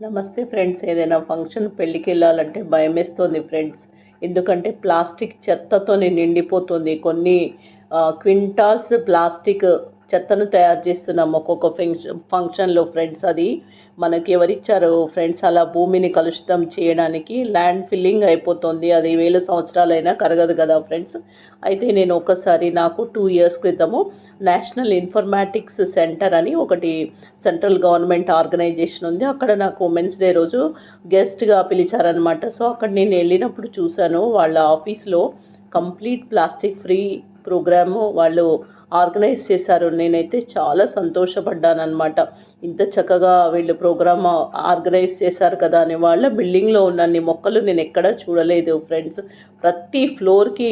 నమస్తే ఫ్రెండ్స్. ఏదైనా ఫంక్షన్ పెళ్ళికెళ్ళాలంటే భయమేస్తుంది ఫ్రెండ్స్. ఎందుకంటే ప్లాస్టిక్ చెత్తతోని నిండిపోతుంది. కొన్ని క్వింటాల్స్ ప్లాస్టిక్ చెత్తను తయారు చేస్తున్నాం ఒక్కొక్క ఫంక్షన్‌లో ఫ్రెండ్స్. అది మనకి ఎవరిచ్చారో ఫ్రెండ్స్ అలా భూమిని కలుషితం చేయడానికి. ల్యాండ్ ఫిల్లింగ్ అయిపోతుంది. అది వేల సంవత్సరాలైనా కరగదు కదా ఫ్రెండ్స్. అయితే నేను ఒకసారి నాకు 2 ఇయర్స్ క్రితము నేషనల్ ఇన్ఫర్మాటిక్స్ సెంటర్ అని ఒకటి సెంట్రల్ గవర్నమెంట్ ఆర్గనైజేషన్ ఉంది. అక్కడ నాకు ఉమెన్స్ డే రోజు గెస్ట్‌గా పిలిచారనమాట. సో, అక్కడ నేను వెళ్ళినప్పుడు చూశాను వాళ్ళ ఆఫీస్‌లో కంప్లీట్ ప్లాస్టిక్ ఫ్రీ ప్రోగ్రాము వాళ్ళు ఆర్గనైజ్ చేశారు. నేనైతే చాలా సంతోషపడ్డాననమాట. ఇంత చక్కగా వీళ్ళు ప్రోగ్రామ్ ఆర్గనైజ్ చేశారు కదా అని. వాళ్ళ బిల్డింగ్‌లో ఉన్నన్ని మొక్కలు నేనెక్కడా చూడలేదు ఫ్రెండ్స్. ప్రతి ఫ్లోర్‌కి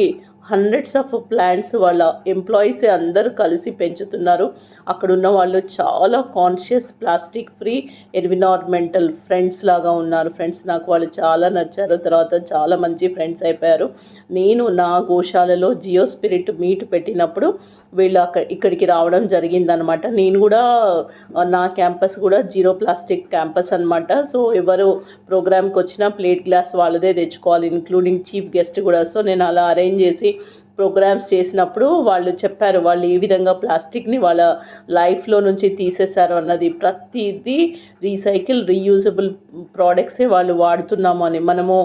హండ్రెడ్స్ ఆఫ్ ప్లాంట్స్ వాళ్ళ ఎంప్లాయీసే అందరూ కలిసి పెంచుతున్నారు. అక్కడున్న వాళ్ళు చాలా conscious plastic free environmental friends లాగా ఉన్నారు ఫ్రెండ్స్. నాకు వాళ్ళు చాలా నచ్చారు. తర్వాత చాలా మంచి ఫ్రెండ్స్ అయిపోయారు. నేను నా గోశాలలో జియో స్పిరిట్ మీట్ పెట్టినప్పుడు వీళ్ళు ఇక్కడికి రావడం జరిగిందనమాట. నేను కూడా నా క్యాంపస్ కూడా జీరో ప్లాస్టిక్ క్యాంపస్ అనమాట. సో, ఎవరు ప్రోగ్రామ్‌కి వచ్చినా ప్లేట్, గ్లాస్ వాళ్ళదే తెచ్చుకోవాలి, ఇంక్లూడింగ్ చీఫ్ గెస్ట్ కూడా. సో, నేను అలా అరేంజ్ చేసి ప్రోగ్రామ్స్ చేసినప్పుడు వాళ్ళు చెప్పారు, వాళ్ళు ఏ విధంగా ప్లాస్టిక్‌ని వాళ్ళ లైఫ్‌లో నుంచి తీసేశారు అన్నది. ప్రతిదీ రీసైకిల్, రీయూజబుల్ ప్రోడక్ట్సే వాళ్ళు వాడుతున్నాము అని. మనము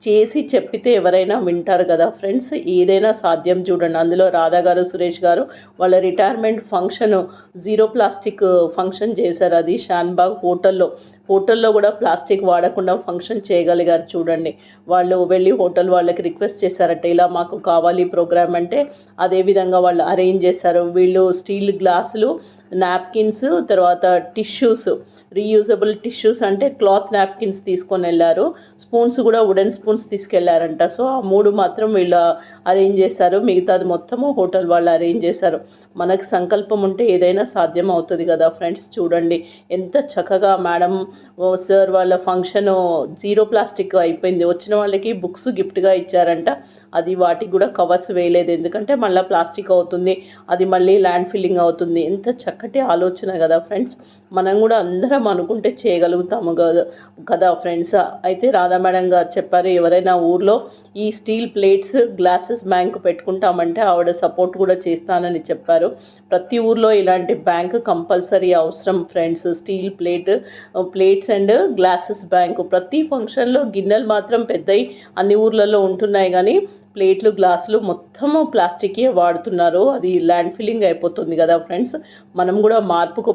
చేసి చెప్పితే ఎవరైనా వింటారు కదా ఫ్రెండ్స్. ఏదైనా సాధ్యం చూడండి. అందులో రాధా గారు, సురేష్ గారు వాళ్ళ retirement function zero plastic function చేశారు. అది షాన్బాగ్ హోటల్లో కూడా ప్లాస్టిక్ వాడకుండా ఫంక్షన్ చేయగలిగారు చూడండి. వాళ్ళు వెళ్ళి హోటల్ వాళ్ళకి రిక్వెస్ట్ చేశారట, ఇలా మాకు కావాలి ప్రోగ్రామ్ అంటే అదే విధంగా వాళ్ళు అరేంజ్ చేశారు. వీళ్ళు స్టీల్ గ్లాసులు, నాప్కిన్స్, తర్వాత టిష్యూస్, రీయూజబుల్ టిష్యూస్ అంటే క్లాత్ నాప్కిన్స్ తీసుకొని వెళ్ళారు. స్పూన్స్ కూడా వుడెన్ స్పూన్స్ తీసుకెళ్లారంట. సో, ఆ 3 మాత్రం వీళ్ళు అరేంజ్ చేశారు. మిగతాది మొత్తము హోటల్ వాళ్ళు అరేంజ్ చేశారు. మనకు సంకల్పం ఉంటే ఏదైనా సాధ్యం అవుతుంది కదా ఫ్రెండ్స్. చూడండి ఎంత చక్కగా మేడం, సార్ వాళ్ళ ఫంక్షను జీరో ప్లాస్టిక్ అయిపోయింది. వచ్చిన వాళ్ళకి బుక్స్ గిఫ్ట్‌గా ఇచ్చారంట. అది వాటికి కూడా కవర్స్ వేయలేదు. ఎందుకంటే మళ్ళీ ప్లాస్టిక్ అవుతుంది. అది మళ్ళీ ల్యాండ్ ఫిల్లింగ్ అవుతుంది. ఎంత చక్కటి ఆలోచన కదా ఫ్రెండ్స్. మనం కూడా అందరం అనుకుంటే చేయగలుగుతాము కదా ఫ్రెండ్స్. అయితే రాధా మేడం గారు చెప్పారు, ఎవరైనా ఊర్లో ఈ స్టీల్ ప్లేట్స్, గ్లాసెస్ బ్యాంక్ పెట్టుకుంటామంటే ఆవిడ సపోర్ట్ కూడా చేస్తానని చెప్పారు. ప్రతి ఊర్లో ఇలాంటి బ్యాంక్ కంపల్సరీ అవసరం friends. Steel plates and glasses bank. ప్రతి ఫంక్షన్లో గిన్నెలు మాత్రం పెద్దవి అన్ని ఊర్లలో ఉంటున్నాయి, కానీ ప్లేట్లు, గ్లాసులు మొత్తము ప్లాస్టికే వాడుతున్నారు. అది ల్యాండ్ ఫిల్లింగ్ అయిపోతుంది కదా ఫ్రెండ్స్. మనం కూడా మార్పుకు